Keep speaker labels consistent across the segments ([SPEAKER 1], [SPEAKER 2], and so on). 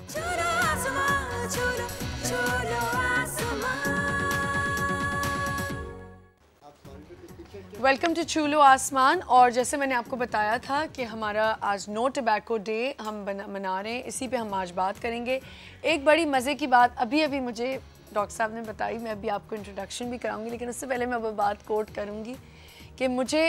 [SPEAKER 1] छूलो आसमां, छूलो छूलो आसमां।
[SPEAKER 2] Welcome to चूलो आसमान। और जैसे मैंने आपको बताया था कि हमारा आज नो टबैको डे हम मना रहे हैं, इसी पे हम आज बात करेंगे। एक बड़ी मज़े की बात अभी अभी मुझे डॉक्टर साहब ने बताई, मैं अभी आपको इंट्रोडक्शन भी कराऊंगी, लेकिन उससे पहले मैं वो बात कोट करूंगी कि मुझे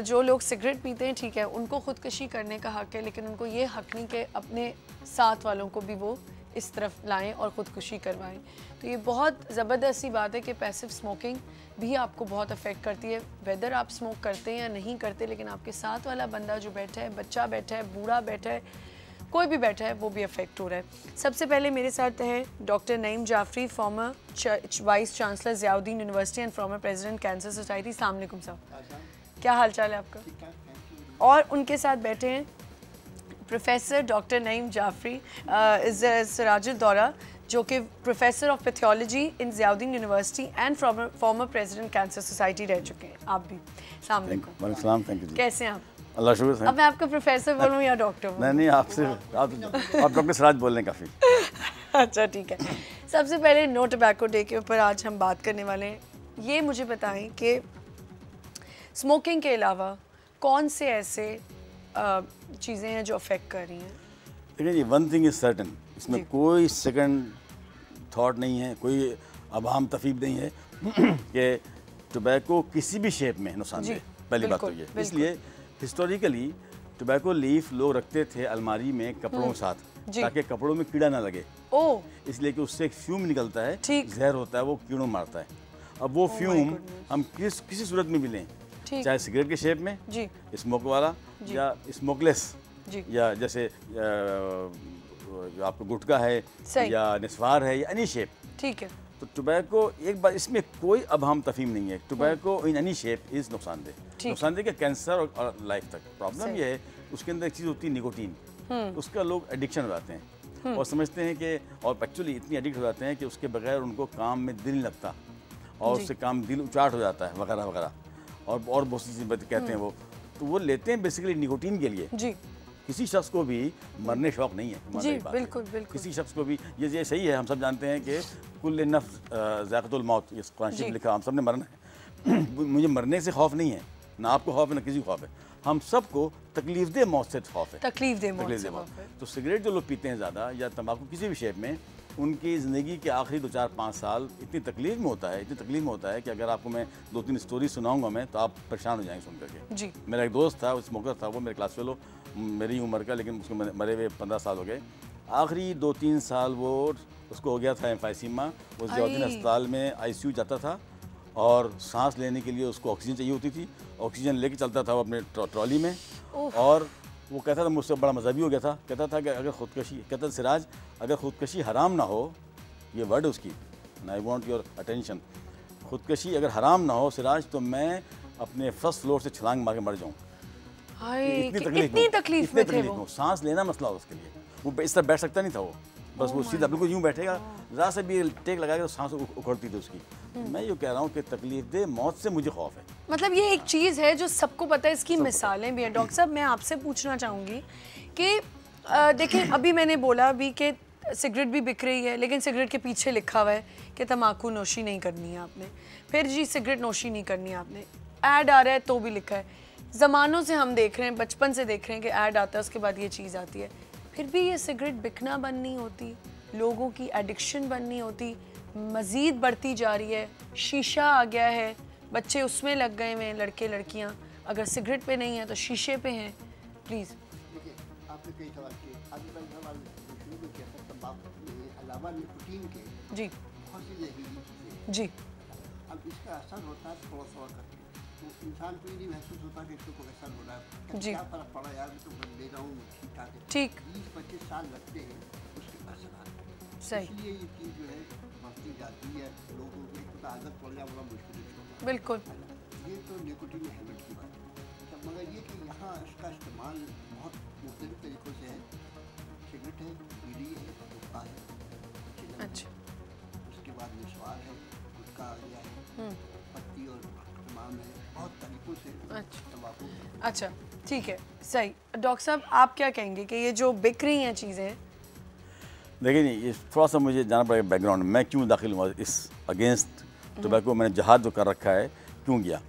[SPEAKER 2] जो लोग सिगरेट पीते हैं, ठीक है, उनको ख़ुदकशी करने का हक़ है, लेकिन उनको ये हक़ नहीं कि अपने साथ वालों को भी वो इस तरफ लाएं और ख़ुदकुशी करवाएं। तो ये बहुत ज़बरदस्त सी बात है कि पैसिव स्मोकिंग भी आपको बहुत अफेक्ट करती है, वेदर आप स्मोक करते हैं या नहीं करते, लेकिन आपके साथ वाला बंदा जो बैठा है, बच्चा बैठा है, बूढ़ा बैठा है, कोई भी बैठा है, वो भी अफेक्ट हो रहा है। सबसे पहले मेरे साथ हैं doctor Naeem Jafri, former vice chancellor Ziauddin university and former president cancer society. अस्सलाम वालेकुम साहब, क्या हाल चाल है आपका? और उनके साथ बैठे हैं प्रोफेसर डॉक्टर नईम जाफरी सिराजुल दौरा, जो कि professor of pathology in Ziauddin university and former president cancer society रह चुके हैं। आप भी अस्सलाम वालेकुम।
[SPEAKER 3] Thank you.
[SPEAKER 2] कैसे हैं आप?
[SPEAKER 3] अल्लाह शुक्र।
[SPEAKER 2] अब मैं आपका प्रोफेसर बोलूँ या डॉक्टर बोलूँ?
[SPEAKER 3] नहीं, आपसे आप डॉक्टर सिराज बोल रहे हैं काफ़ी।
[SPEAKER 2] अच्छा ठीक है। सबसे पहले नो टबैको डे के ऊपर आज हम बात करने वाले हैं। ये मुझे बताएं कि स्मोकिंग के अलावा कौन से ऐसे चीज़ें हैं जो अफेक्ट कर रही हैं?
[SPEAKER 3] देखिए जी, वन थिंग इज़ सर्टन, इसमें कोई सेकंड थॉट नहीं है, कोई अवाम तफीब नहीं है कि टोबैको किसी भी शेप में नुकसानदेह। पहली बात तो ये, इसलिए हिस्टोरिकली टोबैको लीफ लोग रखते थे अलमारी में कपड़ों के साथ, ताकि कपड़ों में कीड़ा ना लगे। इसलिए कि उससे एक फ्यूम निकलता है, जहर होता है, वो कीड़ों मारता है। अब वो फ्यूम हम किसी सूरत में भी लें, चाहे सिगरेट के शेप में, स्मोक वाला या स्मोकलेस, या जैसे आपको गुटखा है या निस्वार है या एनी शेप, ठीक है। तो टोबैको एक बार इसमें कोई अभाम तफहीम नहीं है, tobacco in any shape is नुकसानदेह के कैंसर और लाइफ तक। प्रॉब्लम ये है उसके अंदर एक चीज़ होती है निकोटीन, उसका लोग एडिक्शन हो जाते हैं और समझते हैं कि, और एक्चुअली इतनी एडिक्ट हो जाते हैं कि उसके बगैर उनको काम में दिल नहीं लगता और उससे काम दिल उचाट हो जाता है वगैरह वगैरह, और बहुत सी चीज़ें कहते हैं वो, तो वो लेते हैं बेसिकली निकोटीन के लिए। जी, किसी शख्स को भी मरने शौक नहीं है। जी, बिल्कुल बिल्कुल। किसी शख्स को भी ये सही है, हम सब जानते हैं कि कुल्ल नफ्स ज़ाइक़तुल मौत, ये कुरान शरीफ लिखा, हम सब ने मरना है। मुझे मरने से खौफ नहीं है, ना आपको खौफ है ना किसी को खौफ है, हम सबको तकलीफ दे मौत से खौफ है। तकलीफ दे मौत। तो सिगरेट जो लोग पीते हैं ज़्यादा या तंबाकू किसी भी शेप में, उनकी ज़िंदगी के आखिरी 2-4-5 साल इतनी तकलीफ में होता है कि अगर आपको मैं 2-3 स्टोरी सुनाऊंगा मैं, तो आप परेशान हो जाएंगे सुन करके। जी, मेरा एक दोस्त था, स्मोकर था, वो मेरे क्लास फेलो, मेरी उम्र का, लेकिन उसको मरे हुए 15 साल हो गए। आखिरी 2-3 साल वो उसको हो गया था एम्फाइसीमा, वो ज़ियाउद्दीन अस्पताल में ICU जाता था और सांस लेने के लिए उसको ऑक्सीजन चाहिए होती थी, ऑक्सीजन लेके चलता था वो अपने ट्रॉली में, और वो कहता था, मुझसे बड़ा मजहबी हो गया था, कहता था कि अगर खुदकशी, कहता सिराज अगर खुदकशी हराम ना हो, ये वर्ड उसकी, आई वॉन्ट योर अटेंशन, खुदकशी अगर हराम ना हो सिराज, तो मैं अपने फर्स्ट फ्लोर से छलांग मार के मर जाऊँ। इतनी तकलीफ में थे वो, सांस लेना मसला हो उसके लिए, वो इस तरह बैठ सकता नहीं था वो, बस वो सीधा बिल्कुल यूँ बैठेगा, ज़रा से भी टेक लगाएगा तो सांस उखड़ती थी उसकी। मैं ये कह रहा हूँ कि तकलीफ दे मौत से मुझे खौफ है।
[SPEAKER 2] मतलब ये एक चीज़ है जो सबको पता है, इसकी मिसालें भी हैं। डॉक्टर साहब, मैं आपसे पूछना चाहूँगी कि देखिए, अभी मैंने बोला भी कि सिगरेट भी बिक रही है, लेकिन सिगरेट के पीछे लिखा हुआ है कि तम्बाकू नोशी नहीं करनी है आपने, फिर जी सिगरेट नोशी नहीं करनी है आपने, ऐड आ रहा है तो भी लिखा है। ज़मानों से हम देख रहे हैं, बचपन से देख रहे हैं कि ऐड आता है, उसके बाद ये चीज़ आती है, फिर भी ये सिगरेट बिकना बंद नहीं होती, लोगों की एडिक्शन बंद नहीं होती, मज़ीद बढ़ती जा रही है। शीशा आ गया है, बच्चे उसमें लग गए हैं, लड़के लड़कियां, अगर सिगरेट पे नहीं है तो शीशे पे हैं। प्लीज़।
[SPEAKER 4] देखिए, आपने कई सवाल किए, आगे का सवाल शुरू में किया था तंबाकू के अलावा निकोटीन के जी बहुत सी जहरीली चीज़ें जी। अब इसका असर होता है थोड़ा थोड़ा करके, तो इंसान को ये नहीं महसूस होता कि इसको कोई असर हो रहा है, क्या फ़र्क पड़ा यार, मैं तो ले रहा हूँ ठीक ठाक है। ठीक 20-25 साल लगते हैं उसके असर आने, सही, इसलिए ये चीज़ जो है बढ़ती जाती है, लोगों को तो आदत पड़ जाए बड़ा मुश्किल है। बिल्कुल, ये तो निकोटीन हैबिट की बात है, मगर ये कि यहाँ इसका इस्तेमाल बहुत मुख्तलिफ तरीक़ों से है। सिगरेट है, बीड़ी है, गुटखा है, अच्छा, उसके बाद निस्वार है, गुटखा या है, पत्ती और तमाम है, बहुत तरीक़ों से तंबाकू।
[SPEAKER 2] अच्छा ठीक है, सही। डॉक्टर साहब, आप क्या कहेंगे कि ये जो बिक रही हैं चीज़ें,
[SPEAKER 3] देखिए नहीं, ये थोड़ा सा मुझे जाना पड़ेगा बैकग्राउंड, मैं क्यों दाखिल हुआ इस अगेंस्ट टोबैको, मैंने जहाद जो कर रखा है, क्यों गया।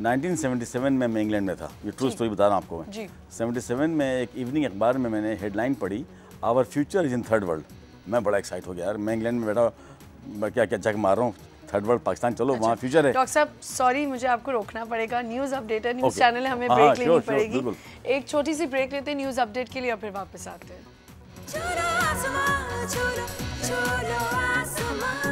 [SPEAKER 3] 1977 में मैं इंग्लैंड में था, ये ट्रू स्टोरी बता रहा हूँ आपको मैं। 77 में एक इवनिंग अखबार में मैंने हेडलाइन पढ़ी, our future is in third world. मैं बड़ा एक्साइट हो गया यार, मैं इंग्लैंड में बैठा, मैं क्या क्या जग मार रहा हूँ, थर्ड वर्ल्ड पाकिस्तान, चलो वहाँ फ्यूचर है।
[SPEAKER 2] डॉक्टर साहब सॉरी, मुझे आपको रोकना पड़ेगा, न्यूज़ अपडेटर न्यूज़ चैनल है, हमें ब्रेक लेनी पड़ेगी। एक छोटी सी ब्रेक लेते हैं न्यूज़ अपडेट के लिए और फिर वापस आते हैं।
[SPEAKER 1] छोलो आसमां, छोलो छोलो आसमां।